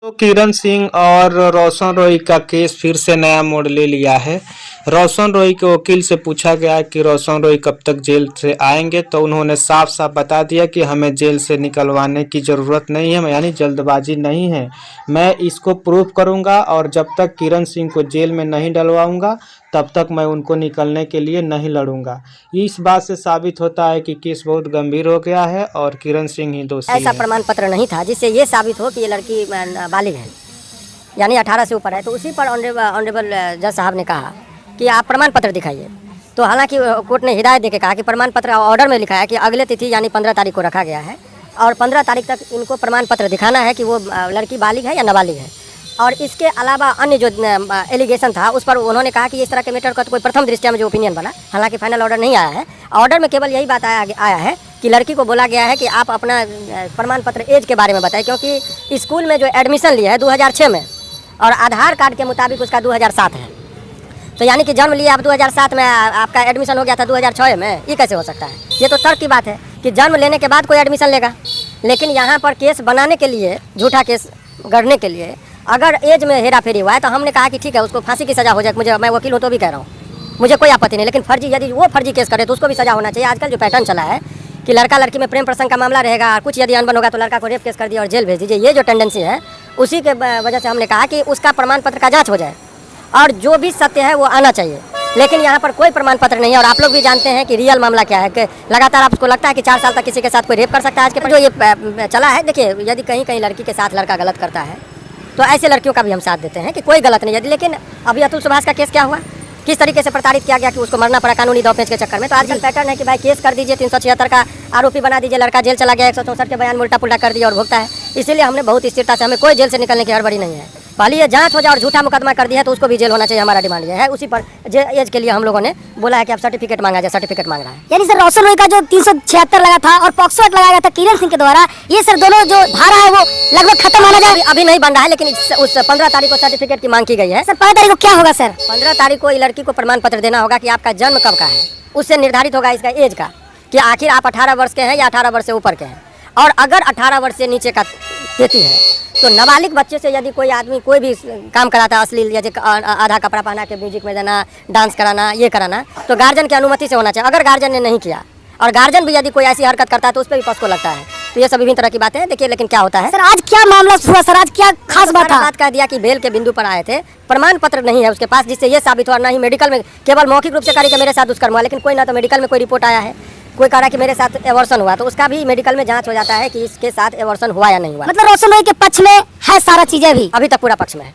तो किरण सिंह और रोशन रॉय का केस फिर से नया मोड़ ले लिया है। रोशन रॉय के वकील से पूछा गया कि रोशन रॉय कब तक जेल से आएंगे, तो उन्होंने साफ साफ बता दिया कि हमें जेल से निकलवाने की ज़रूरत नहीं है, यानी जल्दबाजी नहीं है। मैं इसको प्रूव करूंगा और जब तक किरण सिंह को जेल में नहीं डलवाऊंगा तब तक मैं उनको निकलने के लिए नहीं लड़ूंगा। इस बात से साबित होता है कि केस बहुत गंभीर हो गया है और किरण सिंह ही दोषी ऐसा है। प्रमाण पत्र नहीं था जिससे ये साबित हो कि ये लड़की बालिग है, यानी 18 से ऊपर है। तो उसी पर ऑनरेबल जज साहब ने कहा कि आप प्रमाण पत्र दिखाइए। तो हालांकि कोर्ट ने हिदायत देकर कहा कि प्रमाण पत्र ऑर्डर में लिखा है कि अगले तिथि यानी 15 तारीख को रखा गया है और 15 तारीख तक इनको प्रमाण पत्र दिखाना है कि वो लड़की बालिग है या नाबालिग है। और इसके अलावा अन्य जो एलिगेशन था उस पर उन्होंने कहा कि इस तरह के मैटर का तो कोई प्रथम दृष्टया में जो ओपिनियन बना, हालांकि फाइनल ऑर्डर नहीं आया है। ऑर्डर में केवल यही बात आया है कि लड़की को बोला गया है कि आप अपना प्रमाण पत्र एज के बारे में बताएं, क्योंकि स्कूल में जो एडमिशन लिया है 2006 में और आधार कार्ड के मुताबिक उसका 2007 है। तो यानी कि जन्म लिया आप 2007 में, आपका एडमिशन हो गया था 2006 में, ये कैसे हो सकता है? ये तो तर्क की बात है कि जन्म लेने के बाद कोई एडमिशन लेगा। लेकिन यहाँ पर केस बनाने के लिए, झूठा केस गढ़ने के लिए अगर एज में हेरा फेरी हुआ है तो हमने कहा कि ठीक है, उसको फांसी की सज़ा हो जाए। मैं वकील हूँ तो भी कह रहा हूँ, मुझे कोई आपत्ति नहीं। लेकिन फर्जी, यदि वो फर्जी केस करे तो उसको भी सज़ा होना चाहिए। आजकल जो पैटर्न चला है कि लड़का लड़की में प्रेम प्रसंग का मामला रहेगा, कुछ यदि अनबन होगा तो लड़का को रेप केस कर दिया और जेल भेज दीजिए, ये जो टेंडेंसी है उसी के वजह से हमने कहा कि उसका प्रमाण पत्र का जाँच हो जाए और जो भी सत्य है वो आना चाहिए। लेकिन यहाँ पर कोई प्रमाण पत्र नहीं है और आप लोग भी जानते हैं कि रियल मामला क्या है कि लगातार आपको लगता है कि 4 साल तक किसी के साथ कोई रेप कर सकता है। आज के जो ये चला है, देखिए, यदि कहीं कहीं लड़की के साथ लड़का गलत करता है तो ऐसे लड़कियों का भी हम साथ देते हैं कि कोई गलत नहीं है। लेकिन अभी अतुल सुभाष का केस क्या हुआ, किस तरीके से प्रताड़ित किया गया कि उसको मरना पड़ा कानूनी दौपेच के चक्कर में। तो आजकल पैटर्न है कि भाई केस कर दीजिए, 376 का आरोपी बना दीजिए, लड़का जेल चला गया, 164 के बयान उल्टा पुल्टा कर दिया और भुगता है। इसीलिए हमने बहुत स्थिरता से, हमें कोई जेल से निकलने की हड़बड़ी नहीं है। पहले ये जांच हो जाए और झूठा मुकदमा कर दिया है तो उसको भी जेल होना चाहिए, हमारा डिमांड ये है। उसी पर एज के लिए हम लोगों ने बोला है कि अब सर्टिफिकेट मांगा जाए, सर्टिफिकेट मांग रहा है। यानी सर रोशन रॉय का जो 376 लगा था और पॉक्सो एक्ट लगाया गया था किरण सिंह के द्वारा, ये सर दोनों जो धारा है वो लगभग खत्म होना जाए। अभी नहीं बन रहा है, लेकिन उस 15 तारीख को सर्टिफिकेट की मांग की गई है। सर 15 तारीख को क्या होगा सर? 15 तारीख को लड़की को प्रमाण पत्र देना होगा कि आपका जन्म कब का है, उससे निर्धारित होगा इसका एज का कि आखिर आप 18 वर्ष के हैं या 18 वर्ष से ऊपर के हैं। और अगर 18 वर्ष से नीचे का देती है तो नाबालिग बच्चे से यदि कोई आदमी कोई भी काम कराता है, अश्लील जैसे आधा कपड़ा पहना के म्यूजिक में देना, डांस कराना, ये कराना, तो गार्जियन की अनुमति से होना चाहिए। अगर गार्जियन ने नहीं किया और गार्जियन भी यदि कोई ऐसी हरकत करता है तो उस पर भी पक्ष को लगता है। तो ये सब विभिन्न तरह की बातें हैं। देखिए, लेकिन क्या होता है सर, आज क्या मामला हुआ सर? आज क्या खास बात था? बात कह दिया कि बेल के बिंदु पर आए थे, प्रमाण पत्र नहीं है उसके पास, जिससे ये साबित हुआ। ना ही मेडिकल में, केवल मौखिक रूप से करी कि मेरे साथ दुष्कर्म हुआ, लेकिन कोई ना तो मेडिकल में कोई रिपोर्ट आया है, कोई कह रहा है कि मेरे साथ एवर्सन हुआ, तो उसका भी मेडिकल में जांच हो जाता है कि इसके साथ एवर्सन हुआ या नहीं हुआ। मतलब रोशन रॉय के पक्ष में है सारा चीजें, भी अभी तक पूरा पक्ष में है।